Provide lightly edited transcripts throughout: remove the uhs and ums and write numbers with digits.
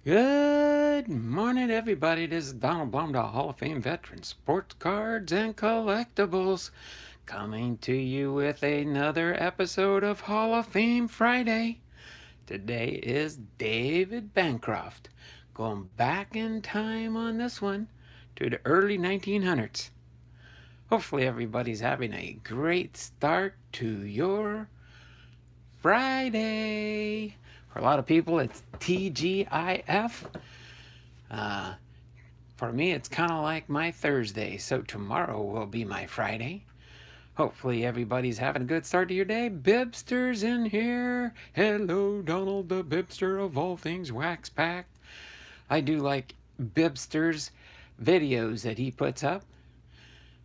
Good morning, everybody. This is Donald Blomdahl, Hall of Fame veteran, sports cards and collectibles, coming to you with another episode of Hall of Fame Friday. Today is David Bancroft, going back in time on this one to the early 1900s. Hopefully, everybody's having a great start to your Friday. For a lot of people, it's TGIF. For me, it's kind of like my Thursday, so tomorrow will be my Friday. Hopefully, everybody's having a good start to your day. Bibster's in here. Hello, Donald, the Bibster of all things wax packed. I do like Bibster's videos that he puts up.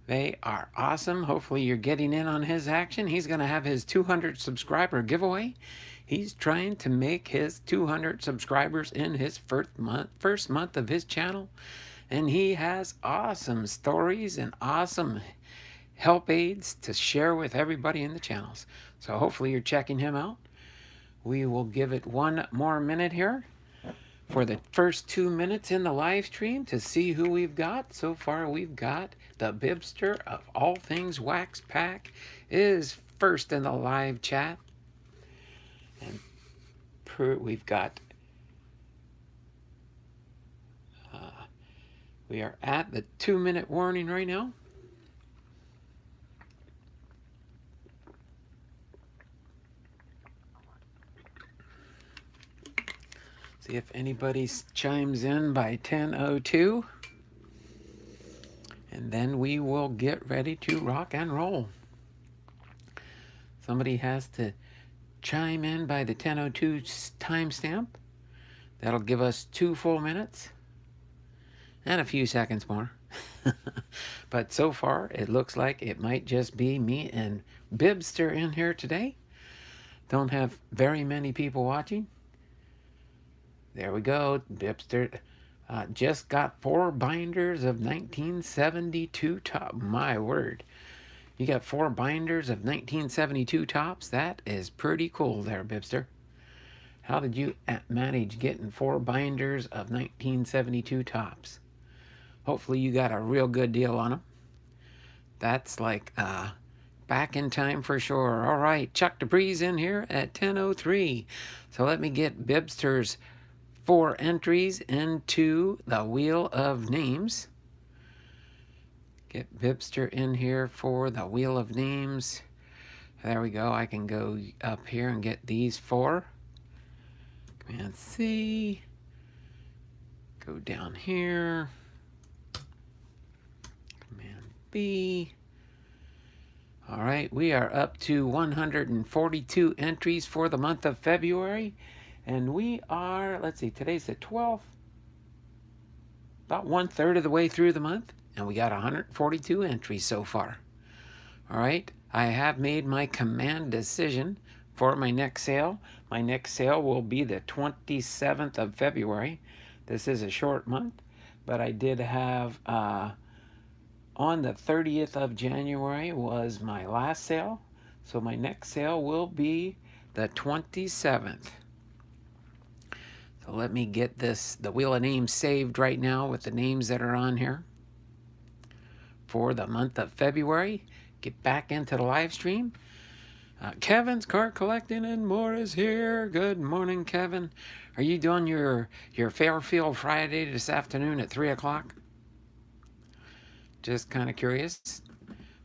They are awesome. Hopefully, you're getting in on his action. He's going to have his 200 subscriber giveaway. He's trying to make his 200 subscribers in his first month of his channel. And he has awesome stories and awesome help aids to share with everybody in the channels. So hopefully you're checking him out. We will give it one more minute here for the first 2 minutes in the live stream to see who we've got. So far we've got the Bibster of all things Wax Pack is first in the live chat. And we've got we are at the 2-minute warning right now. See if anybody chimes in by 10:02. And then we will get ready to rock and roll. Somebody has to chime in by the 10:02 timestamp. That'll give us 2 full minutes and a few seconds more. But so far, it looks like it might just be me and Bibster in here today. Don't have very many people watching. There we go. Bibster just got 4 binders of 1972 top. My word. You got 4 binders of 1972 tops? That is pretty cool there, Bibster. How did you manage getting 4 binders of 1972 tops? Hopefully you got a real good deal on them. That's like back in time for sure. All right, Chuck DeBree's in here at 10:03. So let me get Bibster's 4 entries into the Wheel of Names. Get Bibster in here for the Wheel of Names. There we go. I can go up here and get these 4. Command C. Go down here. Command B. All right, we are up to 142 entries for the month of February. And we are, let's see, today's the 12th. About 1/3 of the way through the month. And we got 142 entries so far. All right, I have made my command decision for my next sale. My next sale will be the 27th of February. This is a short month, but I did have on the 30th of January was my last sale. So my next sale will be the 27th. So let me get the Wheel of Names saved right now with the names that are on here for the month of February. Get back into the live stream. Kevin's Card Collecting and More is here. Good morning, Kevin. Are you doing your Fairfield Friday this afternoon at 3 o'clock? Just kind of curious.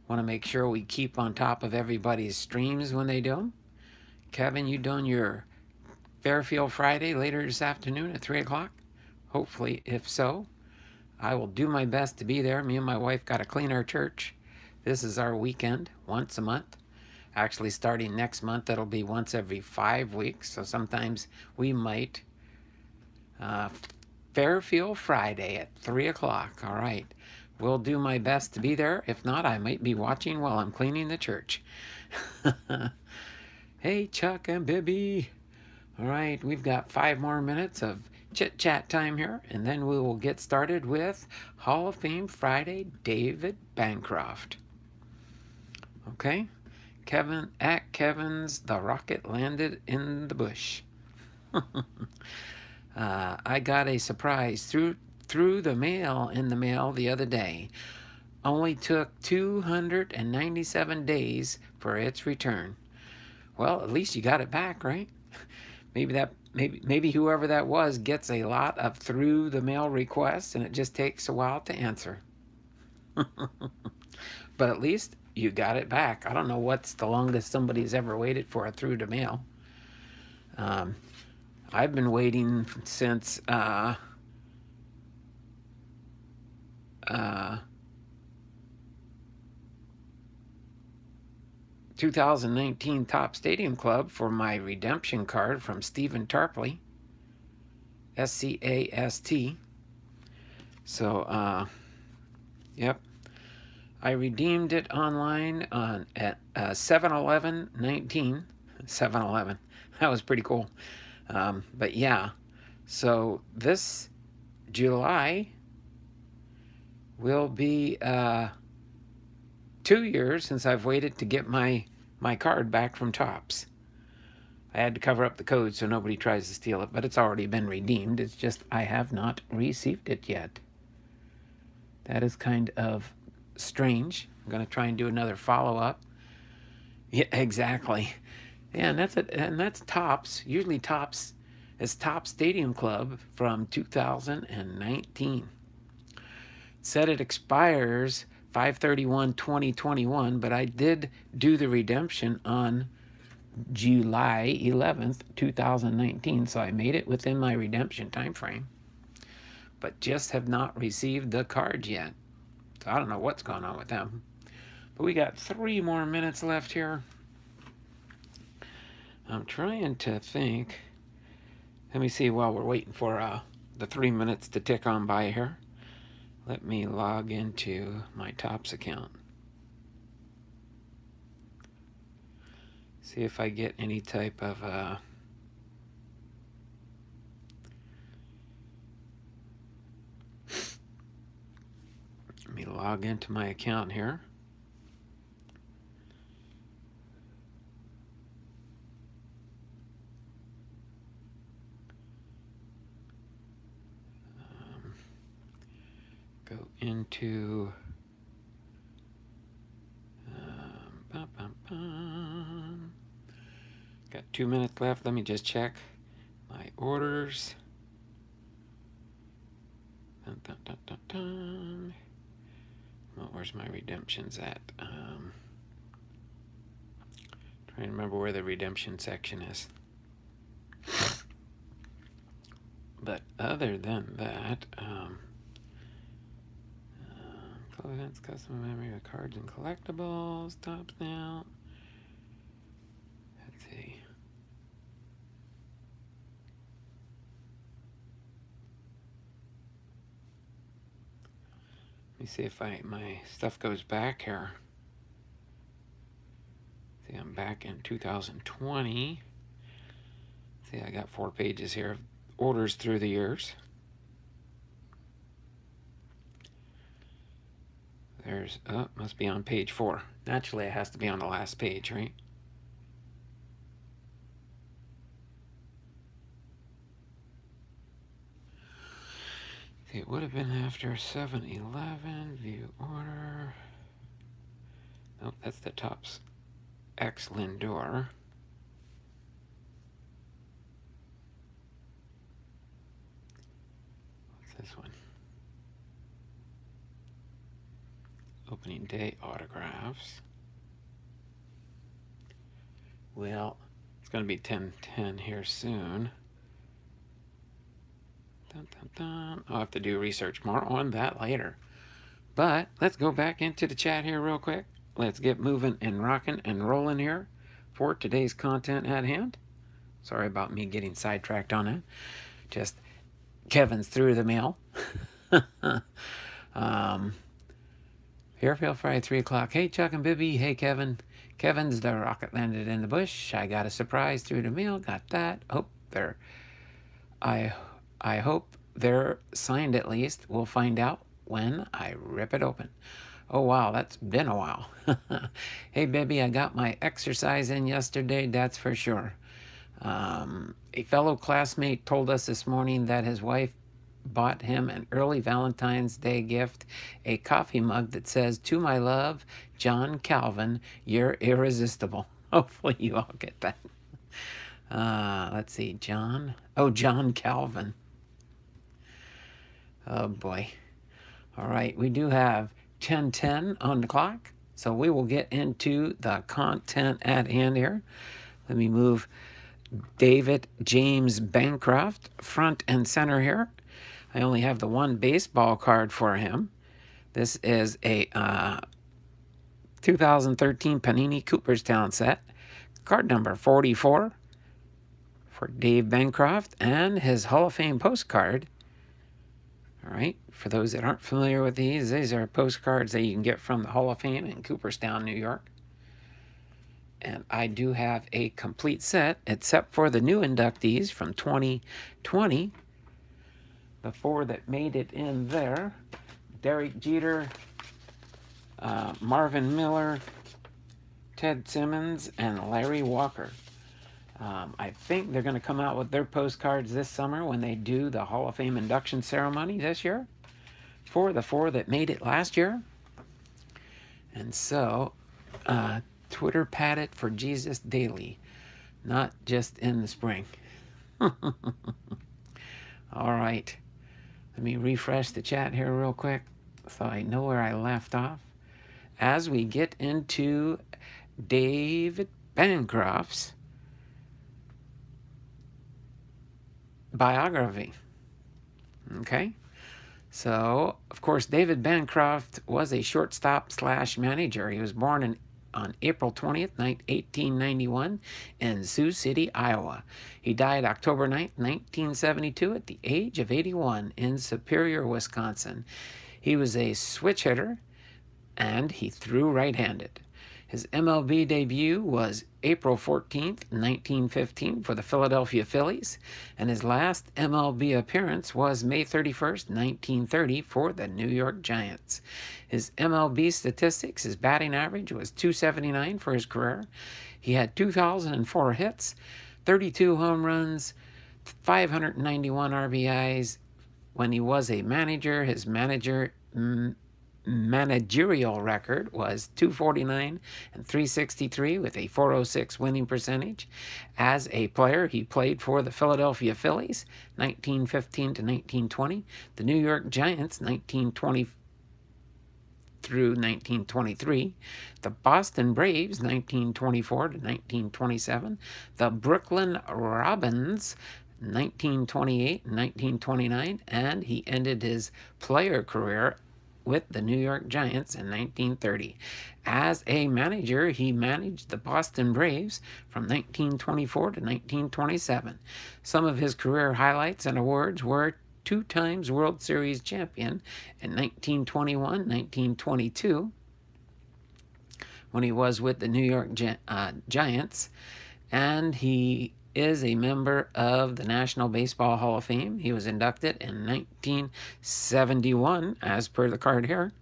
Want to make sure we keep on top of everybody's streams when they do them. Kevin, you doing your Fairfield Friday later this afternoon at 3 o'clock? Hopefully, if so, I will do my best to be there. Me and my wife got to clean our church. This is our weekend, once a month. Actually, starting next month, it'll be once every 5 weeks. So sometimes we might Fairfield Friday at 3 o'clock. All right. Will do my best to be there. If not, I might be watching while I'm cleaning the church. Hey, Chuck and Bibby. All right, we've got 5 more minutes of chit-chat time here, and then we will get started with Hall of Fame Friday, David Bancroft. Okay, Kevin's, the rocket landed in the bush. I got a surprise through the mail in the mail the other day. Only took 297 days for its return. Well, at least you got it back, right? Maybe whoever that was gets a lot of through the mail requests and it just takes a while to answer. But at least you got it back. I don't know what's the longest somebody's ever waited for a through the mail. I've been waiting since 2019 Top Stadium Club for my redemption card from Stephen Tarpley, SCAST. So, yep, I redeemed it online at 7/11/19. 7/11. That was pretty cool. But yeah, so this July will be 2 years since I've waited to get my card back from Topps. I had to cover up the code so nobody tries to steal it, but it's already been redeemed. It's just I have not received it yet. That is kind of strange. I'm going to try and do another follow-up. Yeah, exactly. Yeah, and that's it. And that's Topps. Usually Topps is Top Stadium Club from 2019. It said it expires 5/31/2021, but I did do the redemption on July 11th, 2019, so I made it within my redemption time frame, but just have not received the card yet. So I don't know what's going on with them. But we got 3 more minutes left here. I'm trying to think. Let me see while we're waiting for the 3 minutes to tick on by here. Let me log into my Topps account. See if I get any type of let me log into my account here. Go into got 2 minutes left. Let me just check my orders. Well, where's my redemptions at? Trying to remember where the redemption section is. But other than that, events, custom memory of cards and collectibles, Topps now. Let's see. Let me see if my stuff goes back here. See, I'm back in 2020. See, I got 4 pages here of orders through the years. There's, must be on page 4. Naturally, it has to be on the last page, right? See, it would have been after 7/11, view order. Nope, that's the Topps X Lindor. What's this one? Opening day autographs. Well, it's going to be 10/10 here soon. Dun, dun, dun. I'll have to do research more on that later. But let's go back into the chat here real quick. Let's get moving and rocking and rolling here for today's content at hand. Sorry about me getting sidetracked on it. Just Kevin's through the mail. Fairfield Friday, 3 o'clock. Hey, Chuck and Bibby. Hey, Kevin. Kevin's the rocket landed in the bush. I got a surprise through the mail. Got that. Hope they're... I hope they're signed at least. We'll find out when I rip it open. Oh, wow. That's been a while. Hey, Bibby. I got my exercise in yesterday. That's for sure. A fellow classmate told us this morning that his wife bought him an early Valentine's Day gift, a coffee mug that says, "To my love, John Calvin, you're irresistible." Hopefully you all get that. Let's see, John. Oh, John Calvin. Oh boy. All right, we do have 10:10 on the clock, so we will get into the content at hand here. Let me move David James Bancroft front and center here. I only have the one baseball card for him. This is a 2013 Panini Cooperstown set. Card number 44 for Dave Bancroft, and his Hall of Fame postcard. All right, for those that aren't familiar with these are postcards that you can get from the Hall of Fame in Cooperstown, New York. And I do have a complete set, except for the new inductees from 2020. The four that made it in there: Derek Jeter, Marvin Miller, Ted Simmons, and Larry Walker. I think they're going to come out with their postcards this summer when they do the Hall of Fame induction ceremony this year for the four that made it last year. And so, Twitter pat it for Jesus daily, not just in the spring. All right. Let me refresh the chat here real quick so I know where I left off. As we get into David Bancroft's biography. Okay? So, of course, David Bancroft was a shortstop / manager. He was born on April 20th, 1891 in Sioux City, Iowa. He died October 9th, 1972 at the age of 81 in Superior, Wisconsin. He was a switch hitter, and he threw right-handed. His MLB debut was April 14th, 1915 for the Philadelphia Phillies, and his last MLB appearance was May 31st, 1930 for the New York Giants. His MLB statistics, his batting average was .279 for his career. He had 2,004 hits, 32 home runs, 591 RBIs. When he was a manager, his managerial record was .249 and .363 with a .406 winning percentage. As a player, he played for the Philadelphia Phillies 1915 to 1920, the New York Giants 1920 through 1923, the Boston Braves 1924 to 1927, the Brooklyn Robins 1928 and 1929, and he ended his player career with the New York Giants in 1930. As a manager, he managed the Boston Braves from 1924 to 1927. Some of his career highlights and awards were 2 times World Series champion in 1921, 1922, when he was with the New York Giants, and he is a member of the National Baseball Hall of Fame. He was inducted in 1971, as per the card here,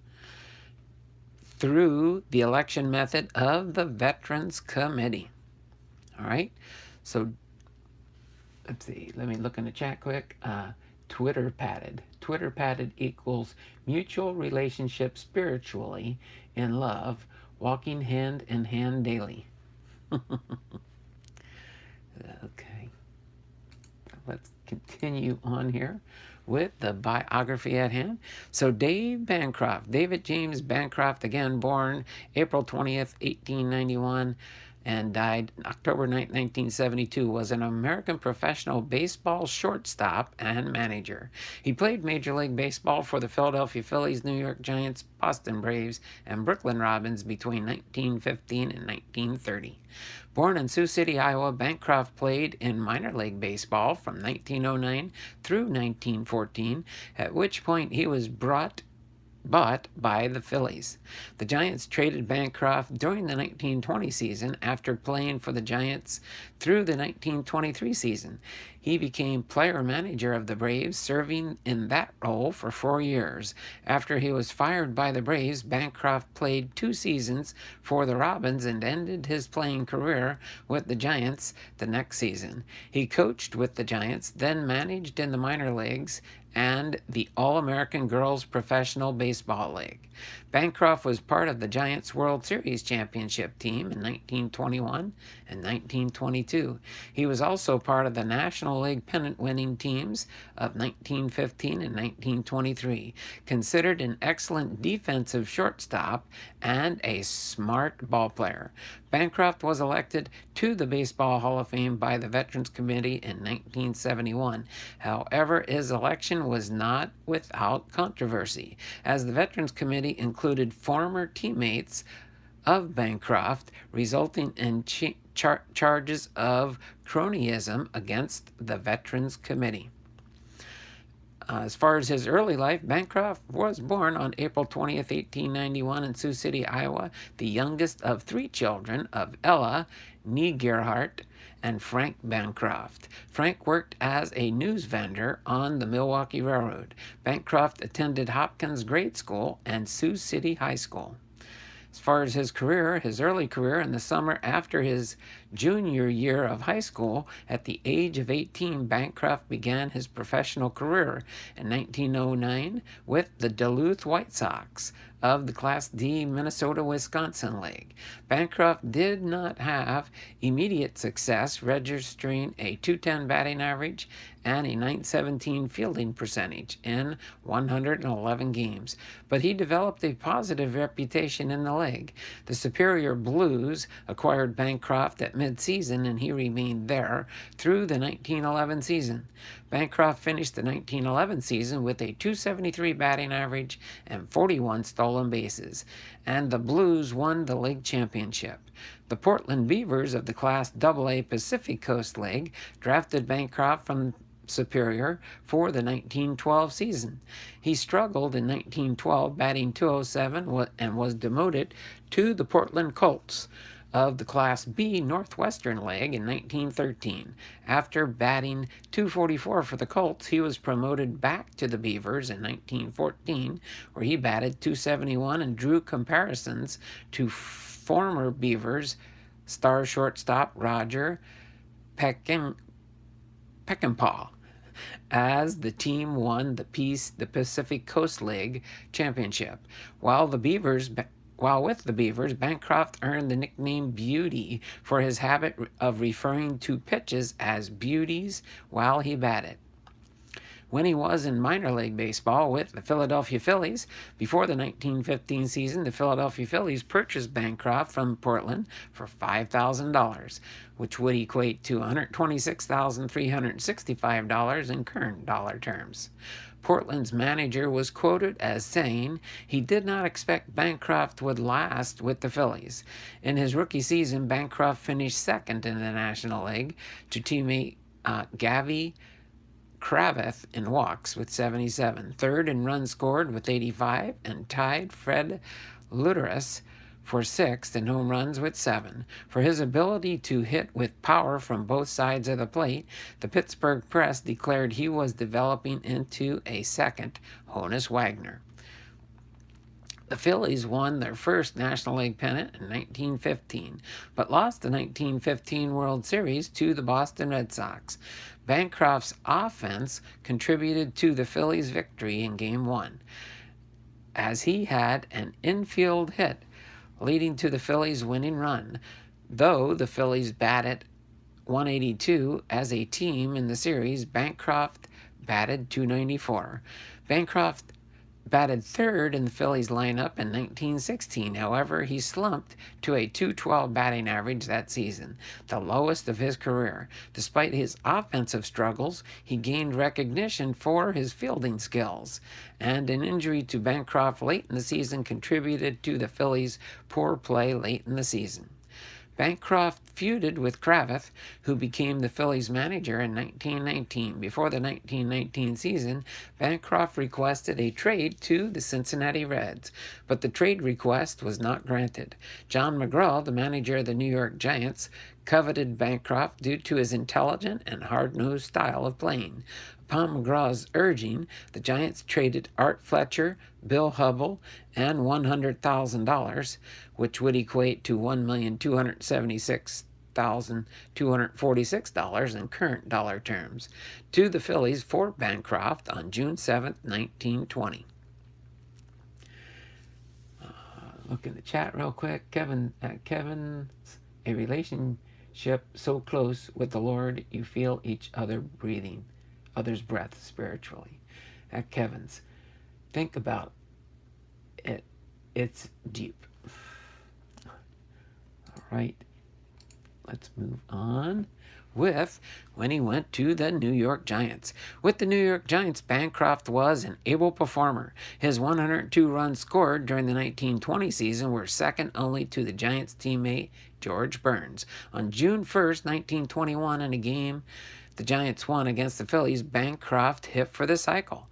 through the election method of the Veterans Committee. All right, so let's see. Let me look in the chat quick. Twitter patted. Twitter patted equals mutual relationship spiritually in love, walking hand in hand daily. Okay, let's continue on here with the biography at hand. So Dave Bancroft, David James Bancroft, again born April 20th, 1891, and died October 9th, 1972, was an American professional baseball shortstop and manager. He played Major League Baseball for the Philadelphia Phillies, New York Giants, Boston Braves, and Brooklyn Robins between 1915 and 1930. Born in Sioux City, Iowa, Bancroft played in minor league baseball from 1909 through 1914, at which point he was brought bought by the Phillies. The Giants traded Bancroft during the 1920 season after playing for the Giants through the 1923 season. He became player manager of the Braves, serving in that role for 4 years. After he was fired by the Braves, Bancroft played 2 seasons for the Robins and ended his playing career with the Giants the next season. He coached with the Giants, then managed in the minor leagues and the All-American Girls Professional Baseball League. Bancroft was part of the Giants World Series championship team in 1921 and 1922. He was also part of the National League pennant-winning teams of 1915 and 1923. Considered an excellent defensive shortstop and a smart ball player, Bancroft was elected to the Baseball Hall of Fame by the Veterans Committee in 1971. However, his election was not without controversy, as the Veterans Committee included former teammates of Bancroft, resulting in charges of cronyism against the Veterans Committee. As far as his early life, Bancroft was born on April 20th, 1891 in Sioux City, Iowa, the youngest of 3 children of Ella Gerhardt and Frank Bancroft. Frank worked as a news vendor on the Milwaukee Railroad. Bancroft attended Hopkins Grade School and Sioux City High School. As far as his career, his early career in the summer after his junior year of high school, at the age of 18, Bancroft began his professional career in 1909 with the Duluth White Sox of the Class D Minnesota-Wisconsin League. Bancroft did not have immediate success, registering a .210 batting average and a .917 fielding percentage in 111 games, but he developed a positive reputation in the league. The Superior Blues acquired Bancroft at mid-season, and he remained there through the 1911 season. Bancroft finished the 1911 season with a .273 batting average and 41 stolen bases, and the Blues won the league championship. The Portland Beavers of the Class AA Pacific Coast League drafted Bancroft from Superior for the 1912 season. He struggled in 1912, batting .207, and was demoted to the Portland Colts of the Class B Northwestern League in 1913. After batting .244 for the Colts, he was promoted back to the Beavers in 1914, where he batted .271 and drew comparisons to former Beavers star shortstop Roger Peckinpah, as the team won the Pacific Coast League championship. While with the Beavers, Bancroft earned the nickname Beauty for his habit of referring to pitches as beauties while he batted. When he was in minor league baseball with the Philadelphia Phillies, before the 1915 season, the Philadelphia Phillies purchased Bancroft from Portland for $5,000, which would equate to $126,365 in current dollar terms. Portland's manager was quoted as saying he did not expect Bancroft would last with the Phillies. In his rookie season, Bancroft finished second in the National League to teammate Gavi Kravitz in walks with 77, third in runs scored with 85, and tied Fred Luteris for sixth in home runs with 7. For his ability to hit with power from both sides of the plate, the Pittsburgh Press declared he was developing into a second Honus Wagner. The Phillies won their first National League pennant in 1915, but lost the 1915 World Series to the Boston Red Sox. Bancroft's offense contributed to the Phillies' victory in Game 1, as he had an infield hit, leading to the Phillies' winning run. Though the Phillies batted .182 as a team in the series, Bancroft batted .294. Bancroft batted third in the Phillies lineup in 1916. However, he slumped to a .212 batting average that season, the lowest of his career. Despite his offensive struggles, he gained recognition for his fielding skills, and an injury to Bancroft late in the season contributed to the Phillies' poor play late in the season. Bancroft feuded with Cravith, who became the Phillies' manager in 1919. Before the 1919 season, Bancroft requested a trade to the Cincinnati Reds, but the trade request was not granted. John McGraw, the manager of the New York Giants, coveted Bancroft due to his intelligent and hard-nosed style of playing. Upon McGraw's urging, the Giants traded Art Fletcher, Bill Hubble, and $100,000, which would equate to $1,276,246 in current dollar terms, to the Phillies for Bancroft on June 7, 1920. Look in the chat real quick. Kevin's a relationship so close with the Lord you feel each other breathing, other's breath spiritually. At Kevin's, think about it. It's deep. All right, let's move on with when he went to the New York Giants. With the New York Giants, Bancroft was an able performer. His 102 runs scored during the 1920 season were second only to the Giants' teammate George Burns. On June 1st, 1921, in a game the Giants won against the Phillies, Bancroft hit for the cycle.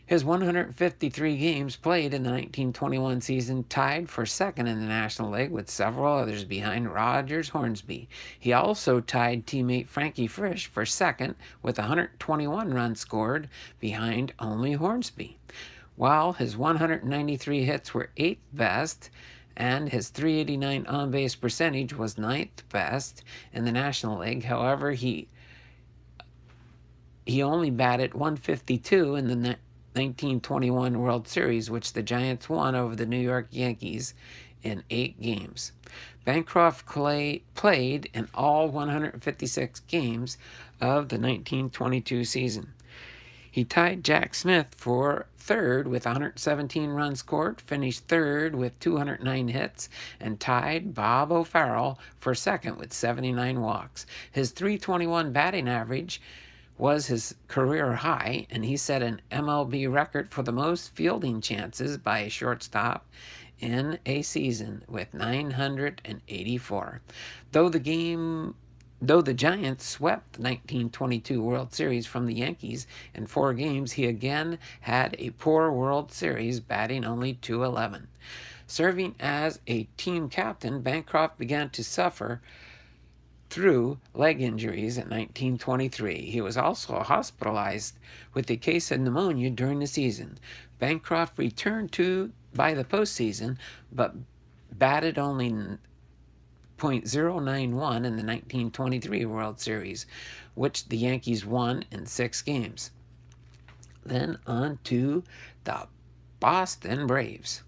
His 153 games played in the 1921 season tied for second in the National League with several others behind Rogers Hornsby. He also tied teammate Frankie Frisch for second with 121 runs scored behind only Hornsby. While his 193 hits were 8th best and his .389 on-base percentage was 9th best in the National League, however, he only batted .152 in the 1921 World Series, which the Giants won over the New York Yankees in 8 games. Bancroft played in all 156 games of the 1922 season. He tied Jack Smith for third with 117 runs scored, finished third with 209 hits, and tied Bob O'Farrell for second with 79 walks. His .321 batting average was his career high, and he set an MLB record for the most fielding chances by a shortstop in a season with 984. Though the Giants swept the 1922 World Series from the Yankees in 4 games, he again had a poor World Series, batting only .211. Serving as a team captain, Bancroft began to suffer through leg injuries in 1923. He was also hospitalized with a case of pneumonia during the season. Bancroft returned by the postseason, but batted only .091 in the 1923 World Series, which the Yankees won in 6 games. Then on to the Boston Braves.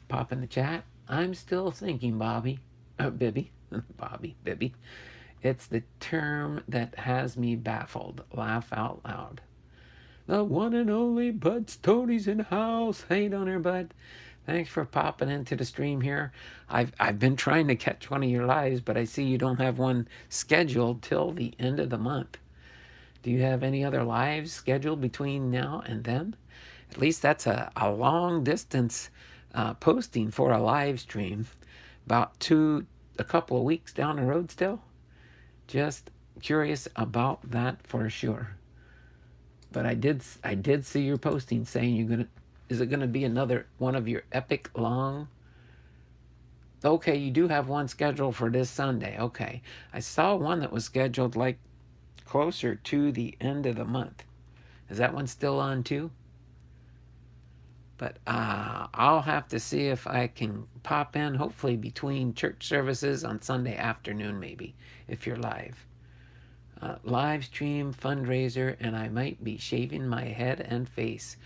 Pop in the chat. I'm still thinking, Bibby. Bibby. It's the term that has me baffled. Laugh out loud. The one and only Bud Tony's in the house. Hey, down there, Bud. Thanks for popping into the stream here. I've been trying to catch one of your lives, but I see you don't have one scheduled till the end of the month. Do you have any other lives scheduled between now and then? At least that's a long distance posting for a live stream. About a couple of weeks down the road still. Just curious about that for sure. But I did see your posting saying is it gonna be another one of your epic long? Okay, you do have one scheduled for this Sunday. Okay, I saw one that was scheduled like closer to the end of the month. Is that one still on too? But I'll have to see if I can pop in, hopefully between church services on Sunday afternoon, maybe, if you're live. Live stream, fundraiser, and I might be shaving my head and face.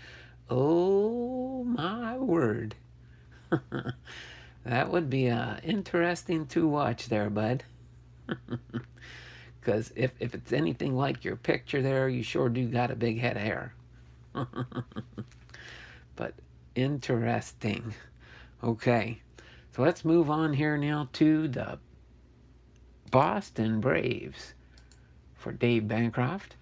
Oh, my word. That would be interesting to watch there, bud. Because if it's anything like your picture there, you sure do got a big head of hair. But interesting. Okay, so let's move on here now to the Boston Braves for Dave Bancroft.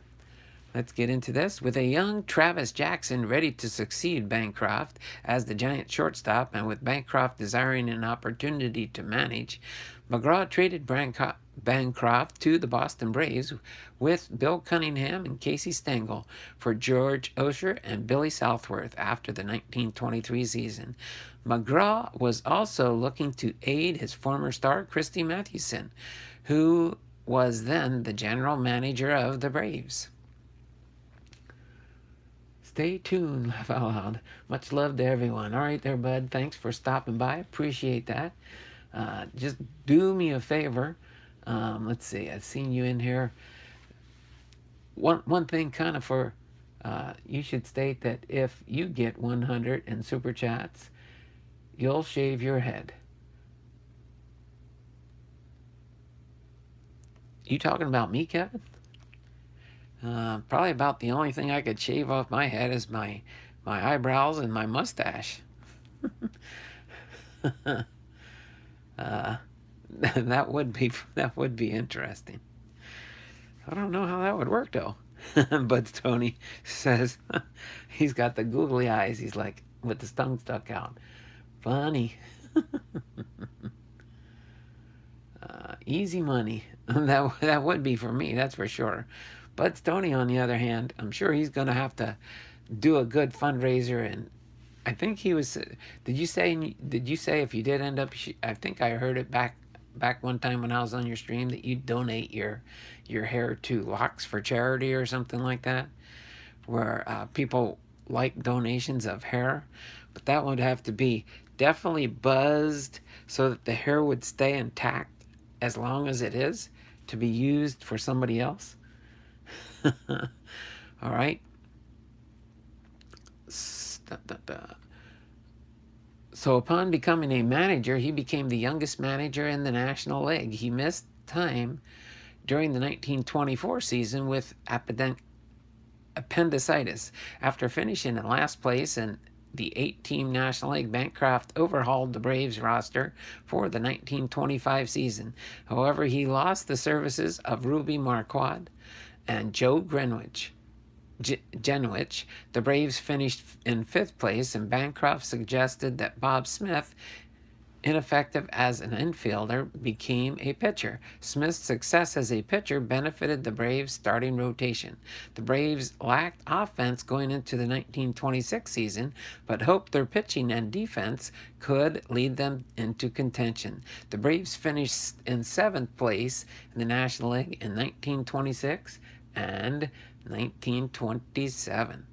Let's get into this. With a young Travis Jackson ready to succeed Bancroft as the Giant shortstop, and with Bancroft desiring an opportunity to manage, McGraw traded Bancroft to the Boston Braves with Bill Cunningham and Casey Stengel for George Osher and Billy Southworth after the 1923 season. McGraw was also looking to aid his former star Christy Mathewson, who was then the general manager of the Braves. Stay tuned, laugh out loud. Much love to everyone. All right there, bud. Thanks for stopping by. Appreciate that. Just do me a favor. Let's see. I've seen you in here. One thing kind of for you should state that if you get 100 in super chats, you'll shave your head. You talking about me, Kevin? Probably about the only thing I could shave off my head is my eyebrows and my mustache. That would be interesting. I don't know how that would work though. But Tony says he's got the googly eyes. He's like with his tongue stuck out. Funny. Easy money. That would be for me, that's for sure. But Stoney, on the other hand, I'm sure he's going to have to do a good fundraiser. And I think he was. Did you say if you did end up? I think I heard it back one time when I was on your stream that you donate your hair to Locks for Charity or something like that, where people like donations of hair. But that would have to be definitely buzzed so that the hair would stay intact as long as it is to be used for somebody else. All right. So upon becoming a manager, he became the youngest manager in the National League. He missed time during the 1924 season with appendicitis. After finishing in last place in the 8-team National League, Bancroft overhauled the Braves roster for the 1925 season. However, he lost the services of Ruby Marquardt and Joe Genwich. The Braves finished in 5th place, and Bancroft suggested that Bob Smith, ineffective as an infielder, became a pitcher. Smith's success as a pitcher benefited the Braves' starting rotation. The Braves lacked offense going into the 1926 season, but hoped their pitching and defense could lead them into contention. The Braves finished in 7th place in the National League in 1926 and 1927.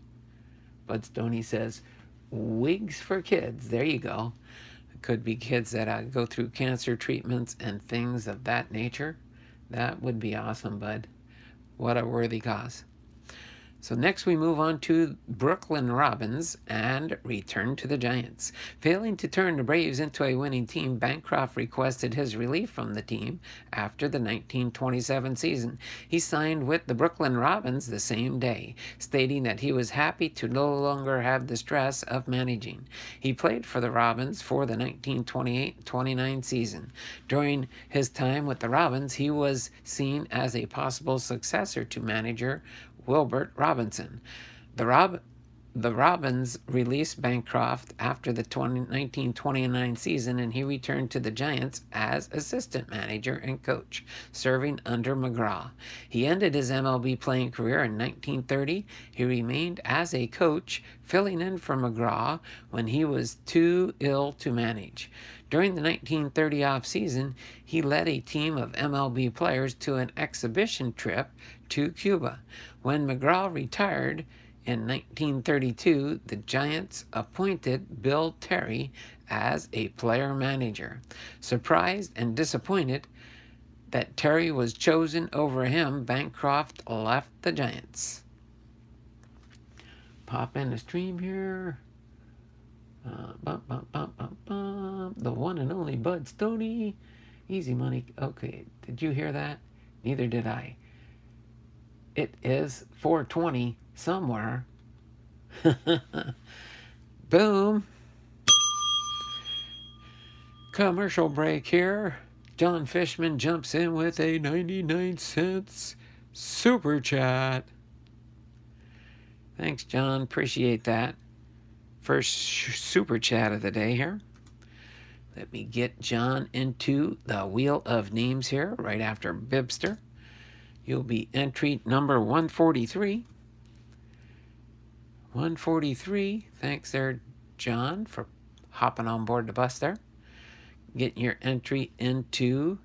Bud Stoney says, wigs for kids. There you go. It could be kids that go through cancer treatments and things of that nature. That would be awesome, Bud. What a worthy cause. So next we move on to Brooklyn Robins and return to the Giants. Failing to turn the Braves into a winning team, Bancroft requested his relief from the team after the 1927 season. He signed with the Brooklyn Robins the same day, stating that he was happy to no longer have the stress of managing. He played for the Robins for the 1928-29 season. During his time with the Robins, he was seen as a possible successor to manager Wilbert Robinson. The Robins released Bancroft after the 1929 season, and he returned to the Giants as assistant manager and coach, serving under McGraw. He ended his MLB playing career in 1930. He remained as a coach, filling in for McGraw when he was too ill to manage. During the 1930 offseason, he led a team of MLB players to an exhibition trip to Cuba. When McGraw retired in 1932, the Giants appointed Bill Terry as a player manager. Surprised and disappointed that Terry was chosen over him, Bancroft left the Giants. Pop in the stream here. The one and only Bud Stoney. Easy money. Okay, did you hear that? Neither did I. It is 4:20 somewhere. Boom. Commercial break here. John Fishman jumps in with a 99 cents super chat. Thanks, John. Appreciate that. First super chat of the day here. Let me get John into the wheel of names here right after Bibster. You'll be entry number 143. 143. Thanks there, John, for hopping on board the bus there. Getting your entry into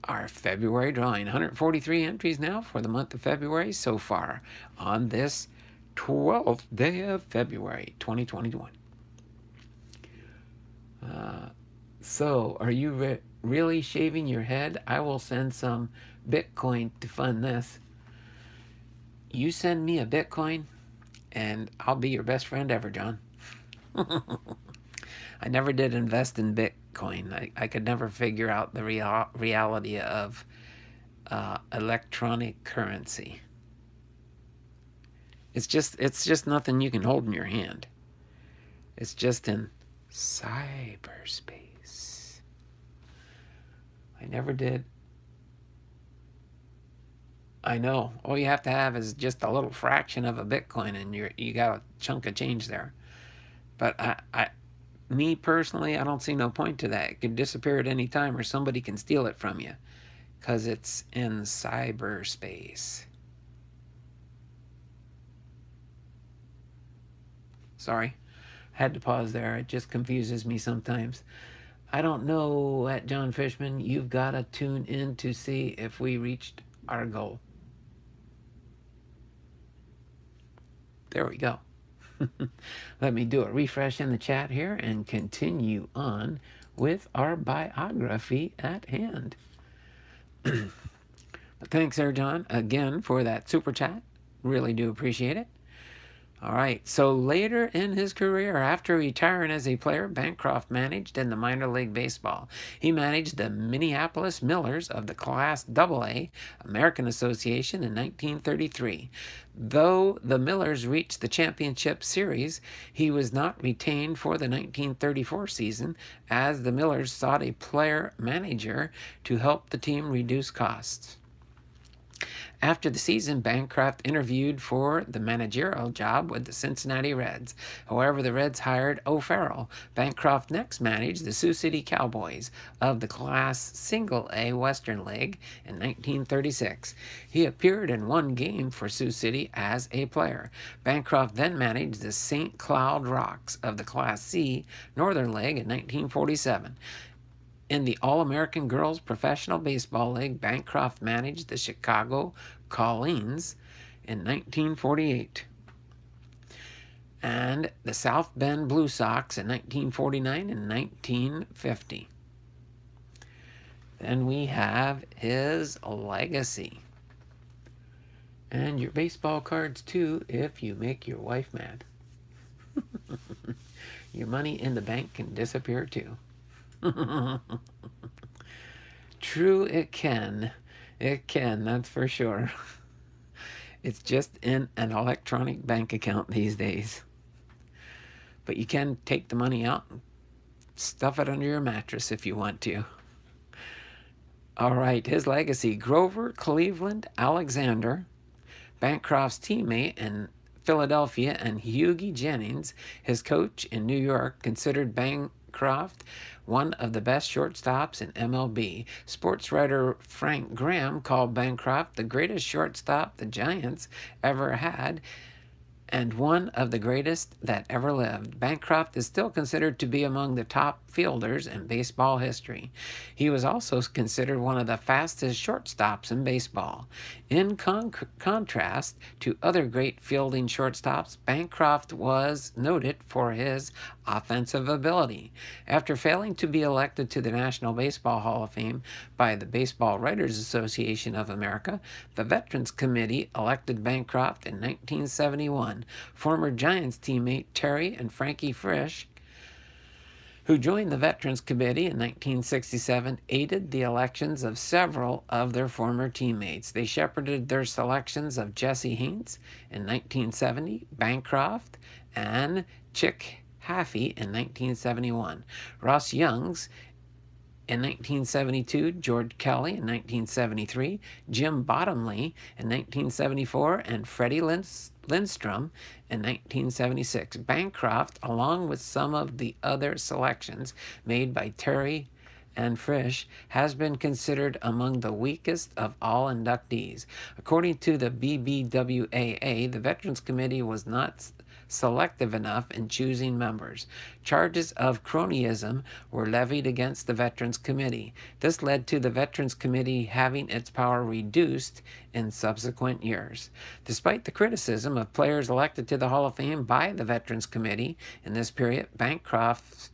our February drawing. 143 entries now for the month of February so far on this 12th day of February 2021. So, are you really shaving your head? I will send some Bitcoin to fund this. You send me a Bitcoin, and I'll be your best friend ever, John. I never did invest in Bitcoin. I could never figure out the reality of electronic currency. It's just nothing you can hold in your hand. It's just in cyberspace. I never did. I know. All you have to have is just a little fraction of a Bitcoin, and you got a chunk of change there. But me personally, I don't see no point to that. It could disappear at any time, or somebody can steal it from you, because it's in cyberspace. Sorry, had to pause there. It just confuses me sometimes. I don't know, at John Fishman, you've got to tune in to see if we reached our goal. There we go. Let me do a refresh in the chat here and continue on with our biography at hand. But thanks there, John, again for that super chat. Really do appreciate it. All right, so later in his career, after retiring as a player, Bancroft managed in the minor league baseball. He managed the Minneapolis Millers of the Class AA American Association in 1933. Though the Millers reached the championship series, he was not retained for the 1934 season, as the Millers sought a player manager to help the team reduce costs. After the season, Bancroft interviewed for the managerial job with the Cincinnati Reds. However, the Reds hired O'Farrell. Bancroft next managed the Sioux City Cowboys of the Class Single-A Western League in 1936. He appeared in one game for Sioux City as a player. Bancroft then managed the St. Cloud Rocks of the Class C Northern League in 1947. In the All-American Girls Professional Baseball League, Bancroft managed the Chicago Colleens in 1948 and the South Bend Blue Sox in 1949 and 1950. Then we have his legacy. And your baseball cards, too, if you make your wife mad. Your money in the bank can disappear, too. True, it can. It can, that's for sure. It's just in an electronic bank account these days. But you can take the money out and stuff it under your mattress if you want to. All right, his legacy: Grover Cleveland Alexander, Bancroft's teammate in Philadelphia, and Hughie Jennings, his coach in New York, considered Bancroft one of the best shortstops in MLB. Sports writer Frank Graham called Bancroft the greatest shortstop the Giants ever had, and one of the greatest that ever lived. Bancroft is still considered to be among the top fielders in baseball history. He was also considered one of the fastest shortstops in baseball. In contrast to other great fielding shortstops, Bancroft was noted for his offensive ability. After failing to be elected to the National Baseball Hall of Fame by the Baseball Writers Association of America, the Veterans Committee elected Bancroft in 1971. Former Giants teammate Terry and Frankie Frisch, who joined the Veterans Committee in 1967, aided the elections of several of their former teammates. They shepherded their selections of Jesse Haynes in 1970, Bancroft, and Chick Haffey in 1971. Ross Youngs in 1972, George Kelly in 1973, Jim Bottomley in 1974, and Freddie Lindstrom in 1976. Bancroft, along with some of the other selections made by Terry and Frisch, has been considered among the weakest of all inductees. According to the BBWAA, the Veterans Committee was not selective enough in choosing members. Charges of cronyism were levied against the Veterans Committee. This led to the Veterans Committee having its power reduced in subsequent years. Despite the criticism of players elected to the Hall of Fame by the Veterans Committee in this period, Bancroft's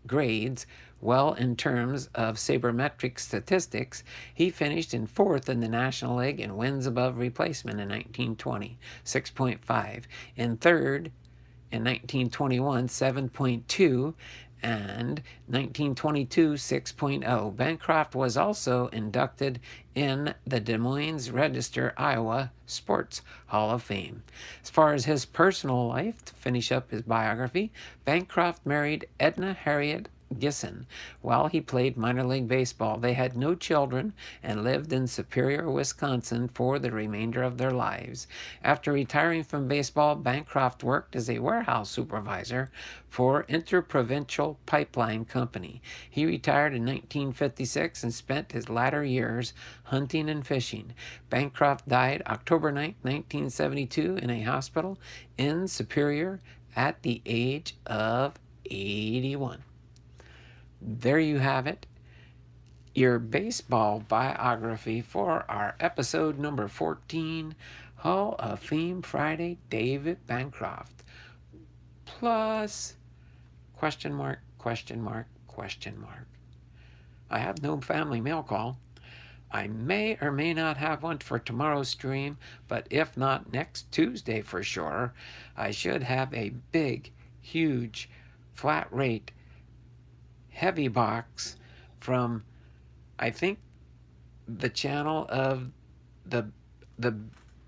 grades well in terms of sabermetric statistics. He finished in fourth in the National League in wins above replacement in 1920, 6.5. In third in 1921, 7.2. And 1922, 6.0. Bancroft was also inducted in the Des Moines Register, Iowa Sports Hall of Fame. As far as his personal life, to finish up his biography, Bancroft married Edna Harriet Gisson while he played minor league baseball. They had no children and lived in Superior, Wisconsin for the remainder of their lives. After retiring from baseball, Bancroft worked as a warehouse supervisor for Interprovincial Pipeline Company. He retired in 1956 and spent his latter years hunting and fishing. Bancroft died October 9, 1972 in a hospital in Superior at the age of 81. There you have it, your baseball biography for our episode number 14, Hall of Fame Friday, David Bancroft. Plus, question mark, question mark, question mark. I have no family mail call. I may or may not have one for tomorrow's stream, but if not, next Tuesday for sure. I should have a big, huge, flat rate heavy box from, I think, the channel of the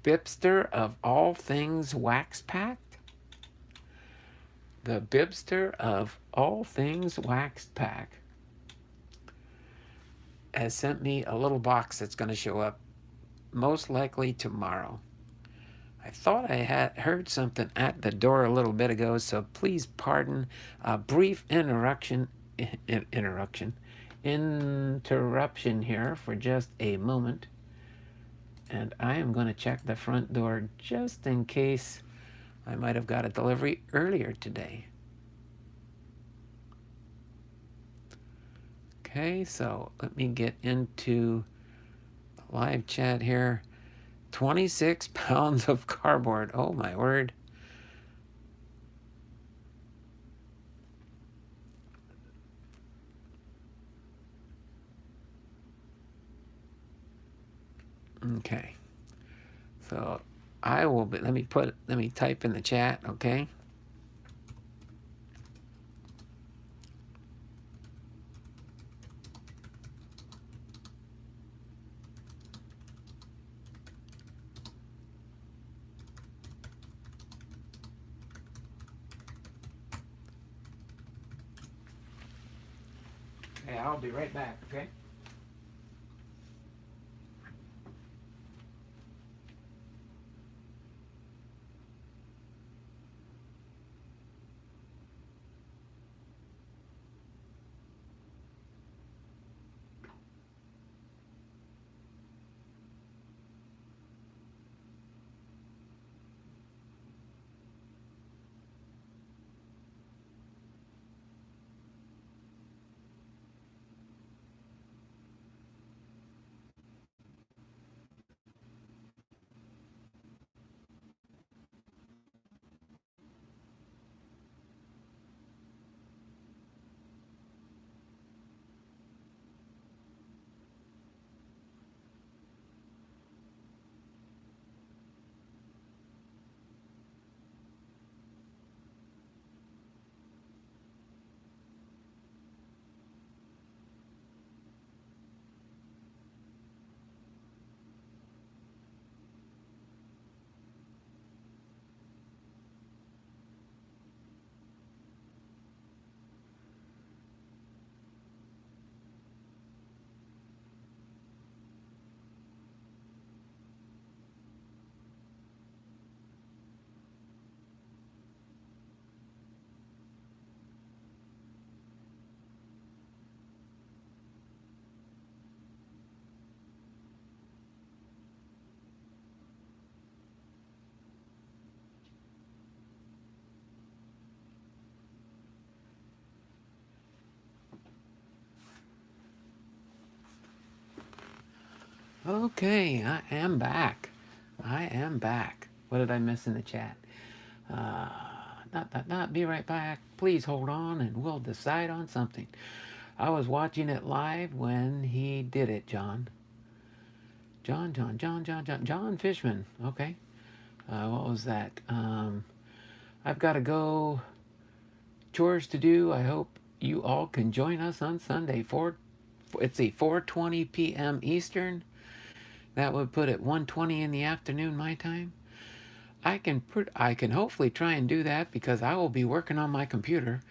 Bibster of all things wax packed. The Bibster of all things waxed pack has sent me a little box that's going to show up most likely tomorrow. I thought I had heard something at the door a little bit ago, so please pardon a brief interruption here for just a moment. And I am going to check the front door just in case I might have got a delivery earlier today. Okay, so let me get into the live chat here. 26 pounds of cardboard. Oh my word. Okay. So I will be, let me type in the chat, okay? Okay, I'll be right back, okay? Okay, I am back. I am back. What did I miss in the chat? Uh, not, be right back. Please hold on and we'll decide on something. I was watching it live when he did it, John. John Fishman. Okay. What was that? I've got to go. Chores to do. I hope you all can join us on Sunday. It's a 4:20 p.m. Eastern. That would put it 1:20 in the afternoon my time. I can hopefully try and do that because I will be working on my computer,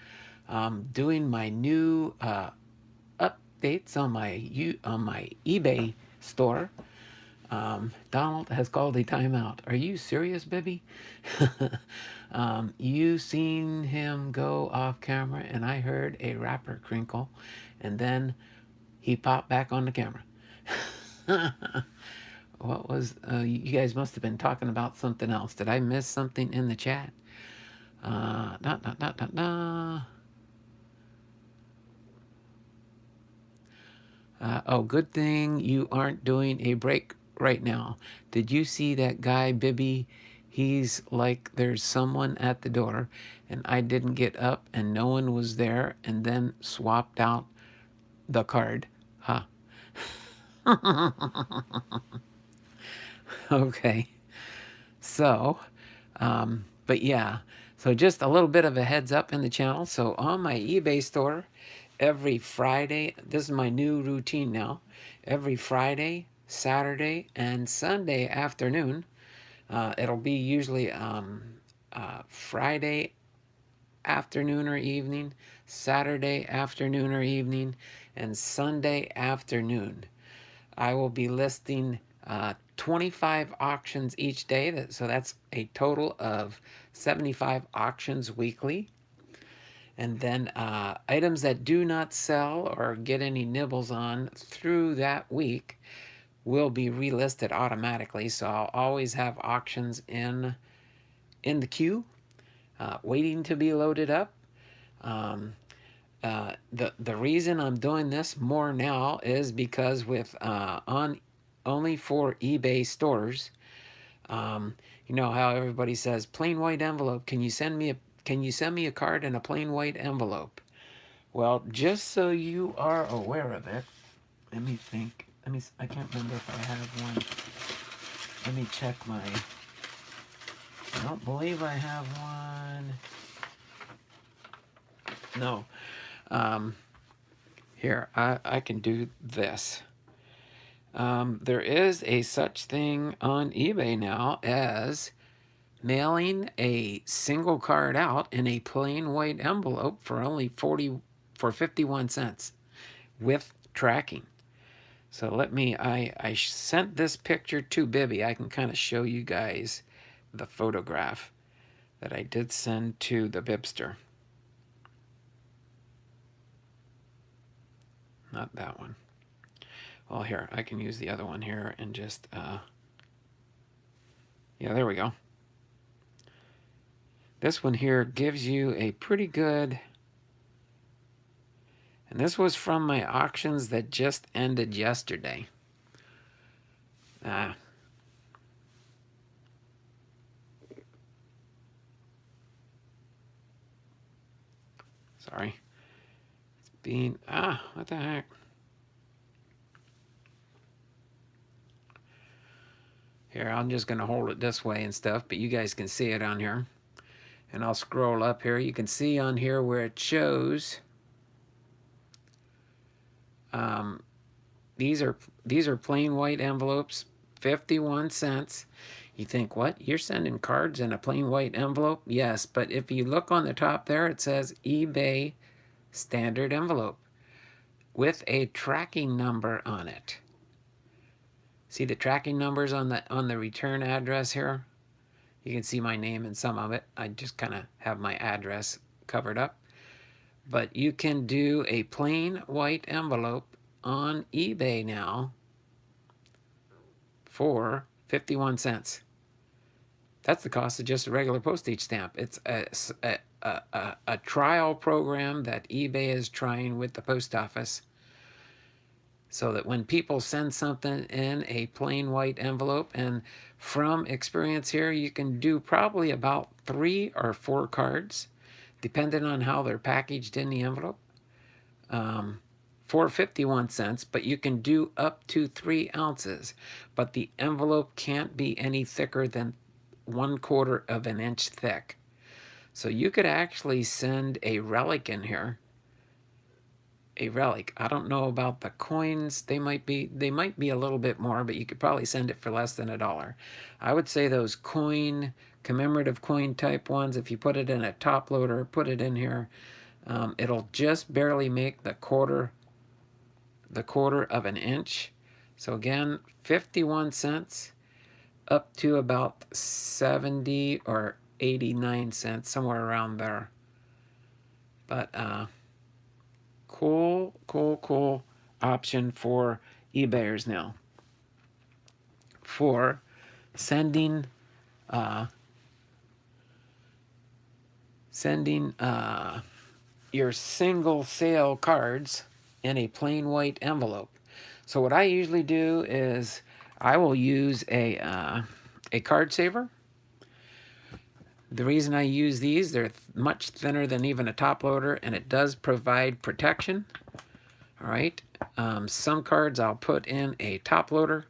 doing my new updates on my eBay store. Donald has called a timeout. Are you serious, Bibby? You seen him go off camera, and I heard a wrapper crinkle, and then he popped back on the camera. What was, you guys must have been talking about something else. Did I miss something in the chat? Nah, nah, nah, nah, nah. Oh, good thing you aren't doing a break right now. Did you see that guy, Bibby? He's like, there's someone at the door, and I didn't get up, and no one was there, and then swapped out the card. Huh. Okay. So, but yeah, so just a little bit of a heads up in the channel. So on my eBay store, every Friday, this is my new routine now. Every Friday, Saturday, and Sunday afternoon, it'll be usually Friday afternoon or evening, Saturday afternoon or evening, and Sunday afternoon. I will be listing 25 auctions each day. So that's a total of 75 auctions weekly. And then items that do not sell or get any nibbles on through that week will be relisted automatically. So I'll always have auctions in the queue, waiting to be loaded up. The reason I'm doing this more now is because with on only for eBay stores, you know how everybody says plain white envelope. Can you send me a card in a plain white envelope? Well, just so you are aware of it, let me think. I can't remember if I have one. Let me check my. I don't believe I have one. No. Here, I can do this. There is a such thing on eBay now as mailing a single card out in a plain white envelope for only 51 cents with tracking. So I sent this picture to Bibby. I can kind of show you guys the photograph that I did send to the Bibster. Not that one. Well, here, I can use the other one here and just, yeah, there we go. This one here gives you a pretty good, and this was from my auctions that just ended yesterday. Sorry. It's being, what the heck? Here, I'm just going to hold it this way and stuff, but you guys can see it on here. And I'll scroll up here. You can see on here where it shows these are plain white envelopes, 51 cents. You think, what? You're sending cards in a plain white envelope? Yes, but if you look on the top there, it says eBay standard envelope with a tracking number on it. See the tracking numbers on the return address here? You can see my name in some of it. I just kind of have my address covered up. But you can do a plain white envelope on eBay now for 51 cents. That's the cost of just a regular postage stamp. It's a trial program that eBay is trying with the post office. so that when people send something in a plain white envelope, and from experience here, you can do probably about 3 or 4 cards, depending on how they're packaged in the envelope, for 51 cents, but you can do up to 3 ounces. But the envelope can't be any thicker than 1/4 of an inch thick. So you could actually send a relic in here. A relic. I don't know about the coins. They might be a little bit more, but you could probably send it for less than $1. I would say those commemorative coin type ones, if you put it in a top loader, put it in here, it'll just barely make the quarter of an inch. So again, 51 cents up to about 70 or 89 cents, somewhere around there. But cool option for eBayers now for sending your single sale cards in a plain white envelope. So what I usually do is I will use a card saver. The reason I use these, they're much thinner than even a top loader, and it does provide protection. All right. Some cards I'll put in a top loader,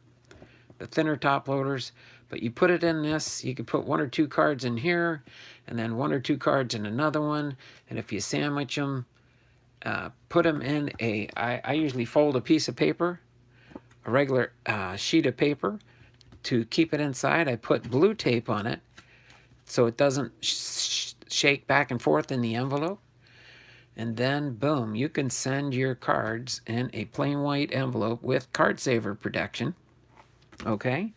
the thinner top loaders, but you put it in this, you can put 1 or 2 cards in here, and then 1 or 2 cards in another one. And if you sandwich them, put them in I usually fold a piece of paper, a regular sheet of paper, to keep it inside. I put blue tape on it so it doesn't shake back and forth in the envelope. And then, boom, you can send your cards in a plain white envelope with card saver protection, okay?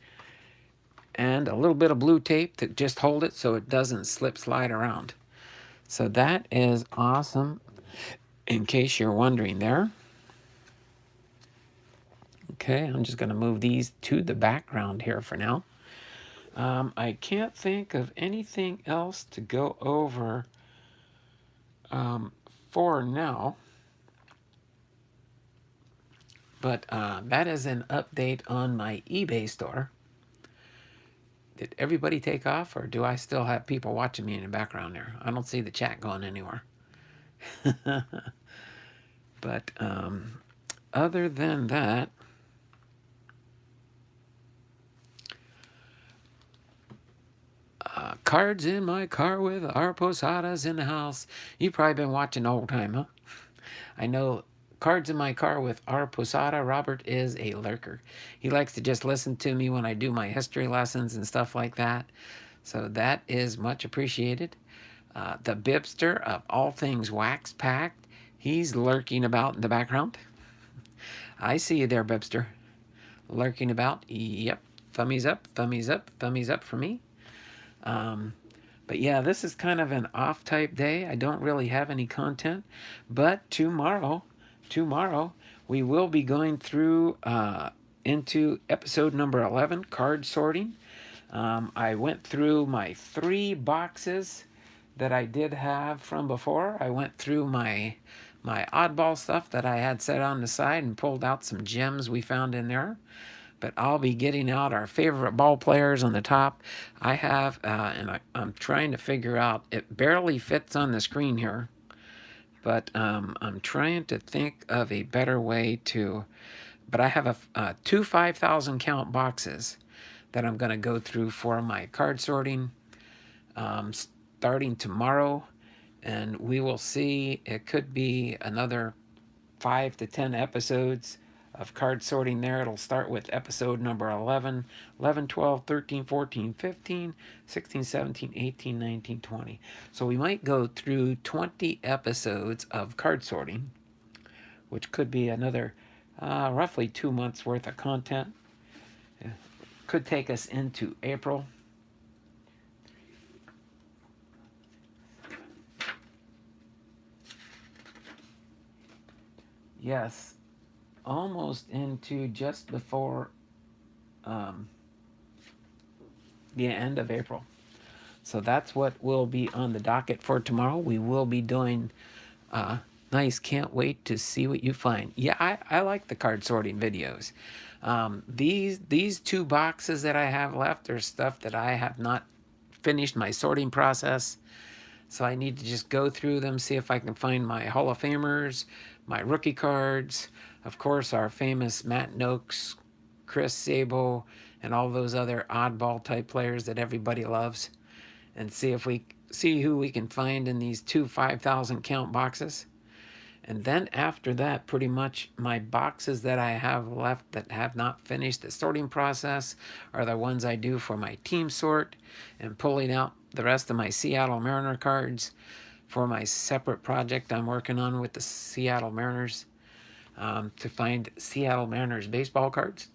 And a little bit of blue tape to just hold it so it doesn't slide around. So that is awesome, in case you're wondering there. Okay, I'm just going to move these to the background here for now. I can't think of anything else to go over for now. But that is an update on my eBay store. Did everybody take off, or do I still have people watching me in the background there? I don't see the chat going anywhere. But other than that, cards in my car with our posadas in the house. You've probably been watching the whole time, huh? I know cards in my car with our posada. Robert is a lurker. He likes to just listen to me when I do my history lessons and stuff like that. So that is much appreciated. The Bibster of all things wax packed, he's lurking about in the background. I see you there, Bibster. Lurking about. Yep. Thummies up, thummies up, thummies up for me. But yeah, this is kind of an off type day. I don't really have any content. But tomorrow, we will be going through into episode number 11, card sorting. I went through my 3 boxes that I did have from before. I went through my oddball stuff that I had set on the side and pulled out some gems we found in there. But I'll be getting out our favorite ball players on the top. I have, and I'm trying to figure out, it barely fits on the screen here, but I'm trying to think of a better way to, but I have 2 5,000 count boxes that I'm going to go through for my card sorting starting tomorrow, and we will see. It could be another 5 to 10 episodes of card sorting there. It'll start with episode number 11, 12, 13, 14, 15, 16, 17, 18, 19, 20. So we might go through 20 episodes of card sorting, which could be another roughly 2 months worth of content. Could take us into April. Yes, almost into just before the end of April. So that's what will be on the docket for tomorrow. We will be doing Nice. Can't wait to see what you find. Yeah, I like the card sorting videos. These two boxes that I have left are stuff that I have not finished my sorting process. So I need to just go through them, see if I can find my Hall of Famers, my rookie cards, of course, our famous Matt Noakes, Chris Sabo, and all those other oddball type players that everybody loves, and see if we see who we can find in these two 5,000 count boxes. And then after that, pretty much my boxes that I have left that have not finished the sorting process are the ones I do for my team sort and pulling out the rest of my Seattle Mariner cards for my separate project I'm working on with the Seattle Mariners to find Seattle Mariners baseball cards.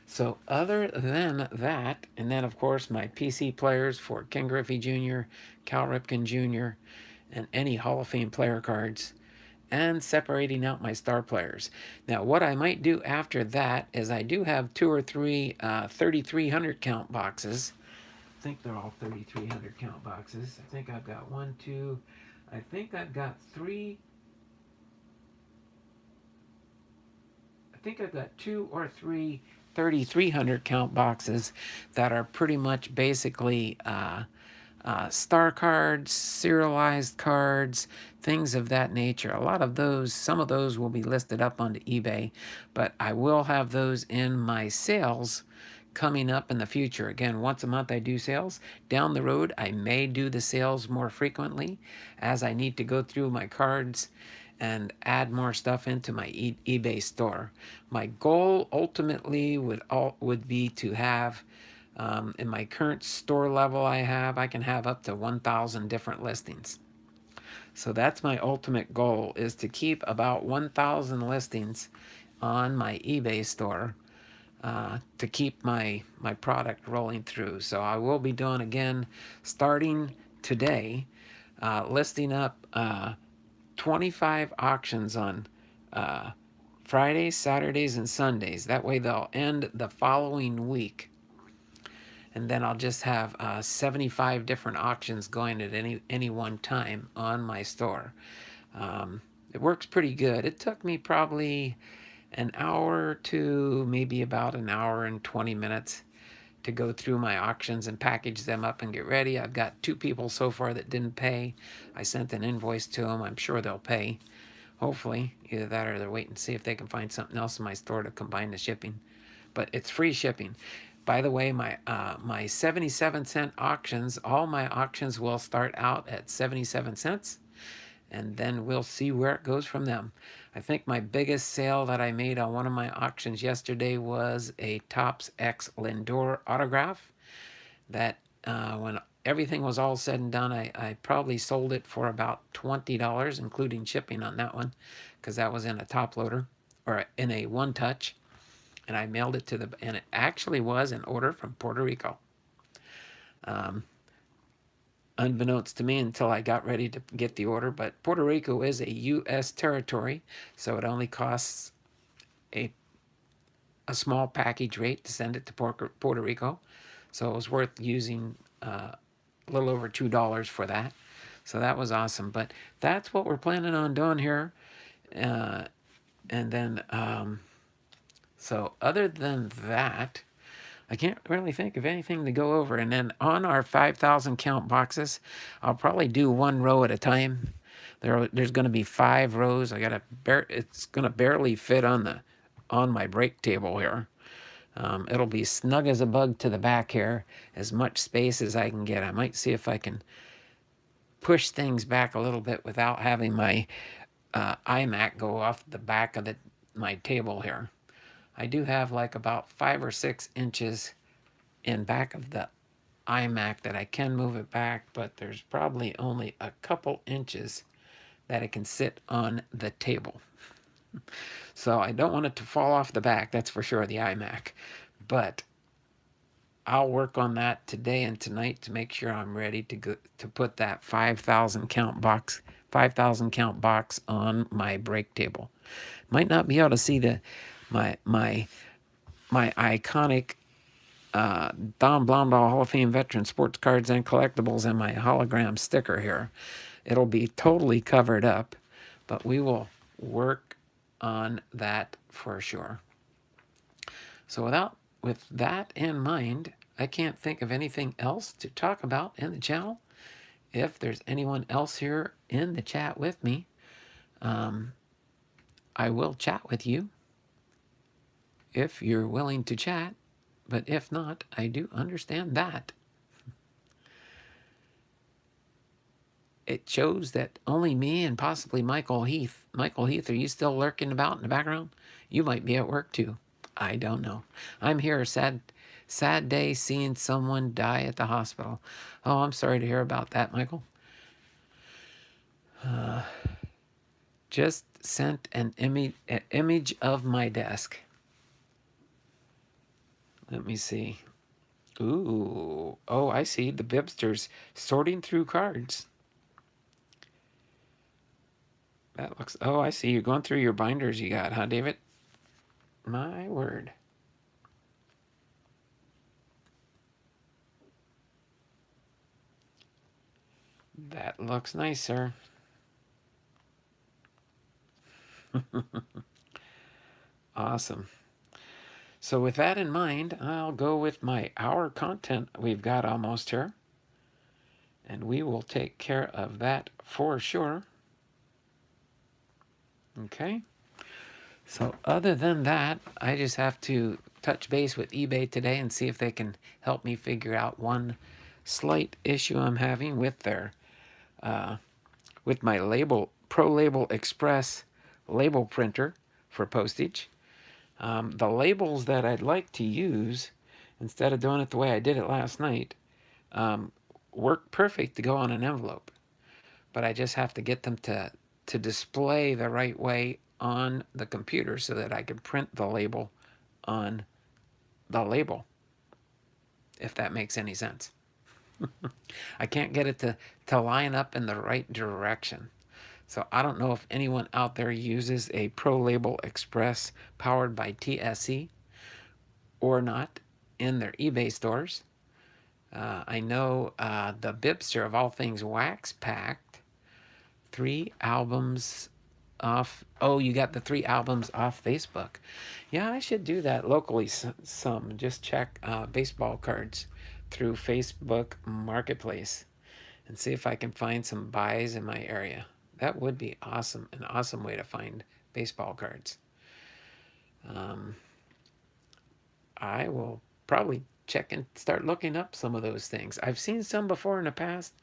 So other than that, and then of course my PC players for Ken Griffey Jr., Cal Ripken Jr., and any Hall of Fame player cards, and separating out my star players. Now, what I might do after that is I do have two or three 3,300 count boxes. I think they're all 3,300 count boxes. I think I've got one, two, I think I've got three, I think I've got two or three 3,300 count boxes that are pretty much basically star cards, serialized cards, things of that nature. A lot of those, some of those will be listed up onto eBay, but I will have those in my sales coming up in the future. Again, once a month I do sales. Down the road, I may do the sales more frequently as I need to go through my cards and add more stuff into my eBay store. My goal ultimately would be to have in my current store level I can have up to 1,000 different listings. So that's my ultimate goal, is to keep about 1,000 listings on my eBay store to keep my product rolling through. So I will be doing, again, starting today, listing up 25 auctions on Fridays, Saturdays, and Sundays. That way they'll end the following week. And then I'll just have 75 different auctions going at any one time on my store. It works pretty good. It took me probably an hour to maybe about an hour and 20 minutes to go through my auctions and package them up and get ready. I've got two people so far that didn't pay. I sent an invoice to them. I'm sure they'll pay. Hopefully, either that or they're waiting to see if they can find something else in my store to combine the shipping. But it's free shipping. By the way, my 77-cent auctions, all my auctions will start out at 77 cents, and then we'll see where it goes from them. I think my biggest sale that I made on one of my auctions yesterday was a Topps X Lindor autograph that when everything was all said and done, I probably sold it for about $20, including shipping on that one, because that was in a top loader, or in a one-touch. And I mailed it to and it actually was an order from Puerto Rico. Unbeknownst to me until I got ready to get the order, but Puerto Rico is a U.S. territory, so it only costs a small package rate to send it to Puerto Rico. So it was worth using a little over $2 for that. So that was awesome. But that's what we're planning on doing here. And then... So other than that, I can't really think of anything to go over. And then on our 5,000 count boxes, I'll probably do one row at a time. There's going to be 5 rows. It's going to barely fit on my break table here. It'll be snug as a bug to the back here, as much space as I can get. I might see if I can push things back a little bit without having my iMac go off the back of my table here. I do have like about 5 or 6 inches in back of the iMac that I can move it back, but there's probably only a couple inches that it can sit on the table. So I don't want it to fall off the back, that's for sure, the iMac. But I'll work on that today and tonight to make sure I'm ready to put that 5,000 count box on my break table. Might not be able to see my iconic Don Blomdahl Hall of Fame veteran sports cards and collectibles and my hologram sticker here. It'll be totally covered up, but we will work on that for sure. So with that in mind, I can't think of anything else to talk about in the channel. If there's anyone else here in the chat with me, I will chat with you if you're willing to chat, but if not, I do understand that. It shows that only me and possibly Michael Heath. Michael Heath, are you still lurking about in the background? You might be at work too. I don't know. I'm here, sad day seeing someone die at the hospital. Oh, I'm sorry to hear about that, Michael. Just sent an image of my desk. Let me see. Ooh. Oh, I see. The Bibsters sorting through cards. That looks... Oh, I see. You're going through your binders you got, huh, David? My word. That looks nice, sir. Awesome. So with that in mind, I'll go with my hour content we've got almost here. And we will take care of that for sure. Okay. So other than that, I just have to touch base with eBay today and see if they can help me figure out one slight issue I'm having with their, with my Pro Label Express label printer for postage. The labels that I'd like to use, instead of doing it the way I did it last night, work perfect to go on an envelope. But I just have to get them to display the right way on the computer so that I can print the label on the label, if that makes any sense. I can't get it to line up in the right direction. So I don't know if anyone out there uses a Pro Label Express powered by TSE or not in their eBay stores. I know the Bibster of all things Wax Packed, 3 albums off. Oh, you got the 3 albums off Facebook. Yeah, I should do that locally some. Just check baseball cards through Facebook Marketplace and see if I can find some buys in my area. That would be awesome, an awesome way to find baseball cards. I will probably check and start looking up some of those things. I've seen some before in the past,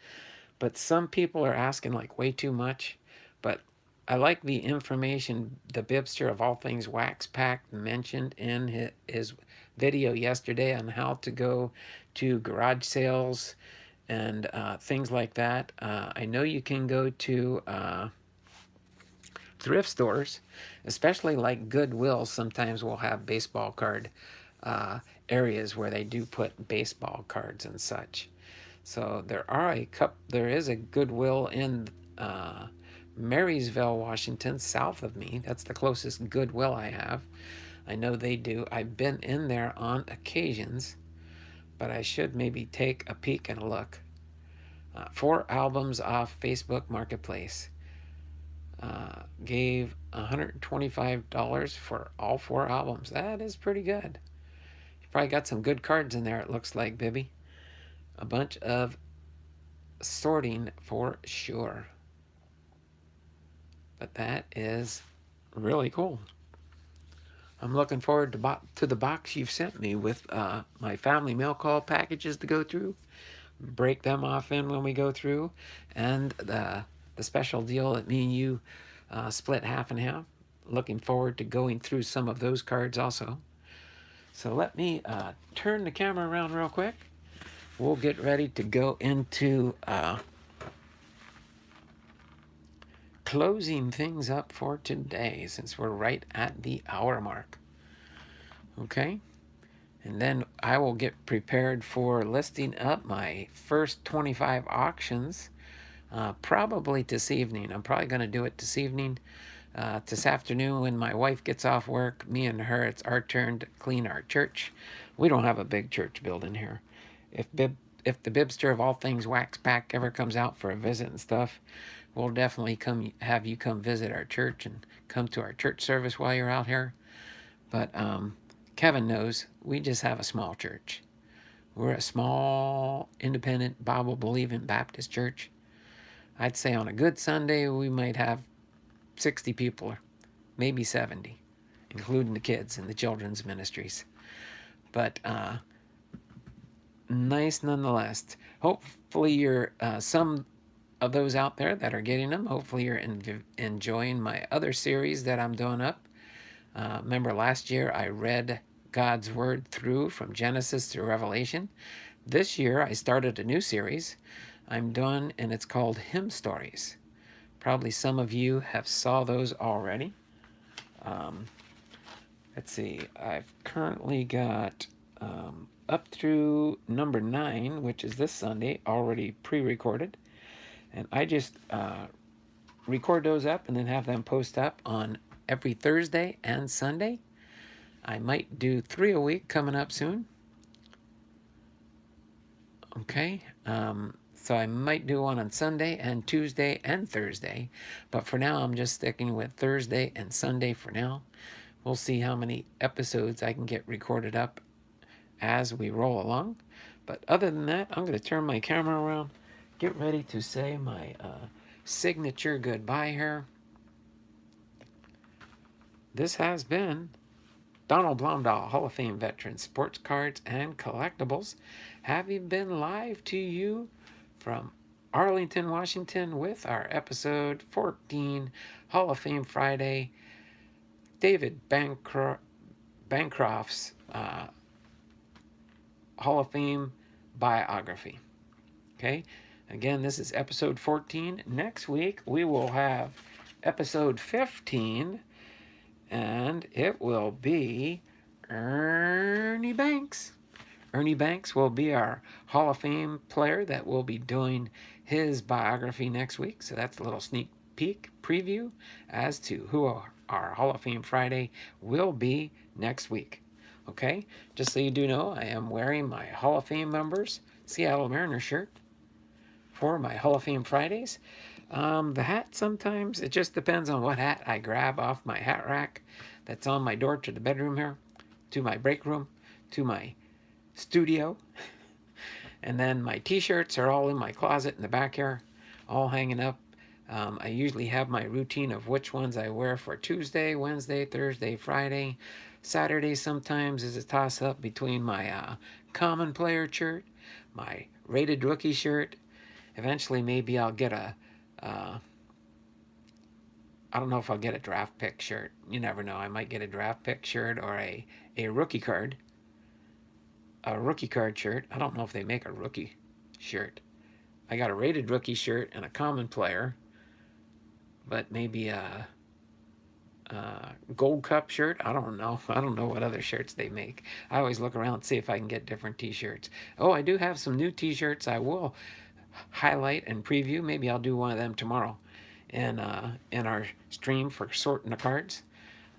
but some people are asking like way too much. But I like the information the Bibster of all things Wax Packed mentioned in his video yesterday on how to go to garage sales and things like that. I know you can go to thrift stores, especially like Goodwill. Sometimes will have baseball card areas where they do put baseball cards and such. So there is a Goodwill in Marysville, Washington, south of me. That's the closest Goodwill I have. I know they do. I've been in there on occasions, but I should maybe take a peek and a look. 4 albums off Facebook Marketplace. Gave $125 for all 4 albums. That is pretty good. You probably got some good cards in there, it looks like, Bibby. A bunch of sorting for sure. But that is really cool. I'm looking forward to the box you've sent me with my family mail call packages to go through. Break them off in when we go through. And the special deal that me and you split half and half. Looking forward to going through some of those cards also. So let me turn the camera around real quick. We'll get ready to go into closing things up for today, since we're right at the hour mark. Okay? And then I will get prepared for listing up my first 25 auctions, probably this evening. I'm probably going to do it this evening. This afternoon when my wife gets off work, me and her, it's our turn to clean our church. We don't have a big church building here. If the Bibster of all things Wax Pack ever comes out for a visit and stuff, we'll definitely have you come visit our church and come to our church service while you're out here. But Kevin knows we just have a small church. We're a small, independent, Bible-believing Baptist church. I'd say on a good Sunday, we might have 60 people, maybe 70, including the kids and the children's ministries. But nice nonetheless. Hopefully you're some of those out there that are getting them. Hopefully you're enjoying my other series that I'm doing up. Remember last year I read God's Word through from Genesis through Revelation. This year I started a new series I'm doing, and it's called Hymn Stories. Probably some of you have saw those already. Let's see, I've currently got up through number 9, which is this Sunday, already pre-recorded. And I just record those up and then have them post up on every Thursday and Sunday. I might do 3 a week coming up soon. Okay, so I might do one on Sunday and Tuesday and Thursday. But for now, I'm just sticking with Thursday and Sunday for now. We'll see how many episodes I can get recorded up as we roll along. But other than that, I'm going to turn my camera around, get ready to say my signature goodbye here. This has been Donald Blomdahl, Hall of Fame veteran, sports cards and collectibles, having been live to you from Arlington, Washington with our episode 14 Hall of Fame Friday, David Bancroft's Hall of Fame biography. Okay, again, this is episode 14. Next week, we will have episode 15, and it will be Ernie Banks. Ernie Banks will be our Hall of Fame player that will be doing his biography next week. So that's a little sneak peek preview as to who our Hall of Fame Friday will be next week. Okay, just so you do know, I am wearing my Hall of Fame members Seattle Mariners shirt for my Hall of Fame Fridays. The hat, sometimes it just depends on what hat I grab off my hat rack that's on my door to the bedroom here, to my break room, to my studio. And then my t-shirts are all in my closet in the back here, all hanging up. I usually have my routine of which ones I wear for Tuesday, Wednesday, Thursday, Friday. Saturday sometimes is a toss-up between my common player shirt, my rated rookie shirt. Eventually maybe I'll get a I don't know if I'll get a draft pick shirt. You never know. I might get a draft pick shirt or a rookie card. A rookie card shirt. I don't know if they make a rookie shirt. I got a rated rookie shirt and a common player. But maybe a gold cup shirt. I don't know. I don't know what other shirts they make. I always look around and see if I can get different t-shirts. Oh, I do have some new t-shirts I will highlight and preview. Maybe I'll do one of them tomorrow in our stream for sorting the cards.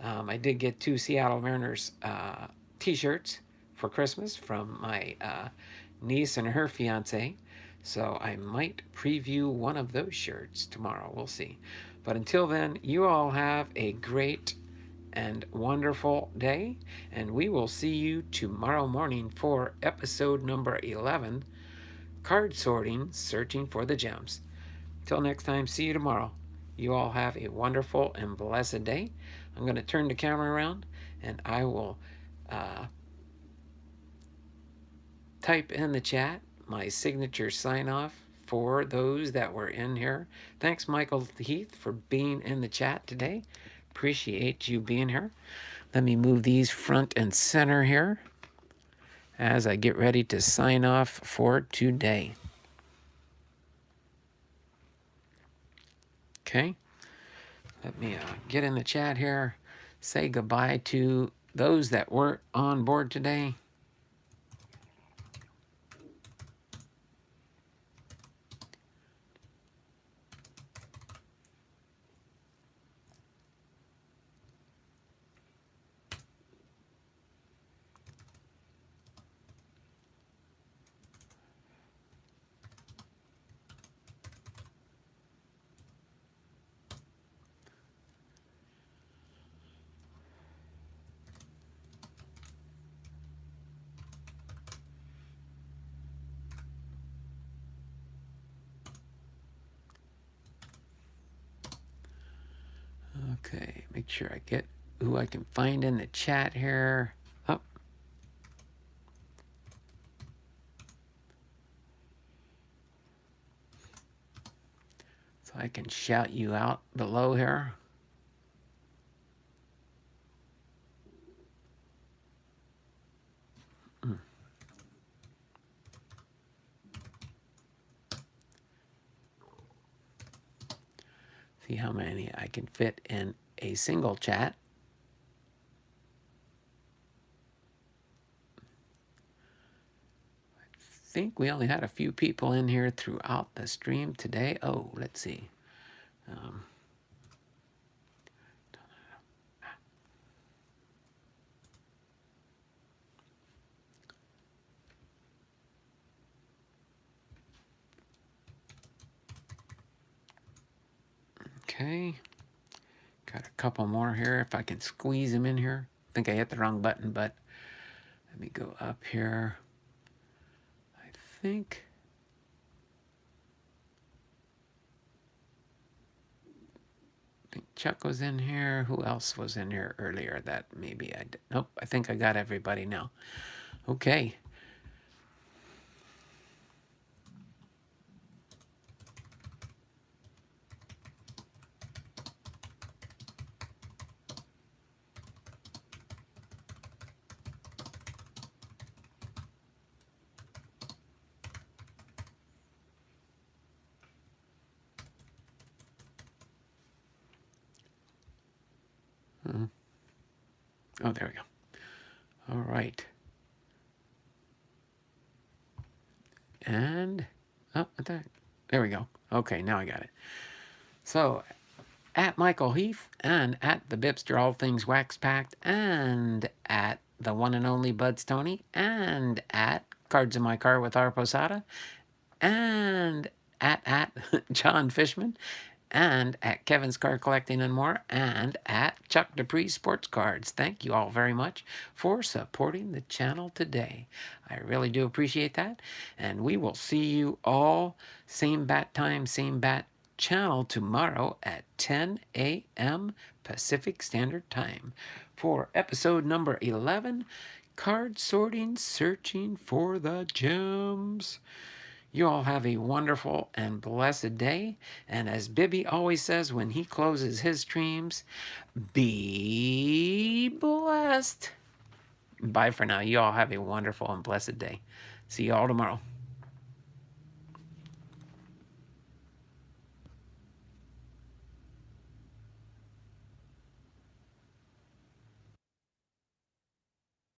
I did get 2 Seattle Mariners t-shirts for Christmas from my niece and her fiance. So I might preview one of those shirts tomorrow. We'll see. But until then, you all have a great and wonderful day. And we will see you tomorrow morning for episode number 11, Card Sorting, Searching for the Gems. Till next time, see you tomorrow. You all have a wonderful and blessed day. I'm going to turn the camera around and I will type in the chat my signature sign off for those that were in here. Thanks, Michael Heath, for being in the chat today. Appreciate you being here. Let me move these front and center here as I get ready to sign off for today. Okay, let me get in the chat here, say goodbye to those that weren't on board today. Okay, make sure I get who I can find in the chat here. Oh. So I can shout you out below here. See how many I can fit in a single chat. I think we only had a few people in here throughout the stream today. Oh, let's see. Okay. Got a couple more here if I can squeeze them in here. I think I hit the wrong button, but let me go up here. I think Chuck was in here. Who else was in here earlier that maybe I did? Nope, I think I got everybody now. Okay. Oh, there we go. All right. And, oh, there we go. Okay, now I got it. So, at Michael Heath, and at the Bipster All Things Wax Packed, and at the one and only Bud Stoney, and at Cards in My Car with our Posada, and at John Fishman, and at Kevin's Car Collecting and More, and at Chuck Dupree Sports Cards. Thank you all very much for supporting the channel today. I really do appreciate that. And we will see you all same bat time, same bat channel tomorrow at 10 a.m. Pacific Standard Time for episode number 11, Card Sorting, Searching for the Gems. You all have a wonderful and blessed day. And as Bibby always says when he closes his streams, be blessed. Bye for now. You all have a wonderful and blessed day. See you all tomorrow.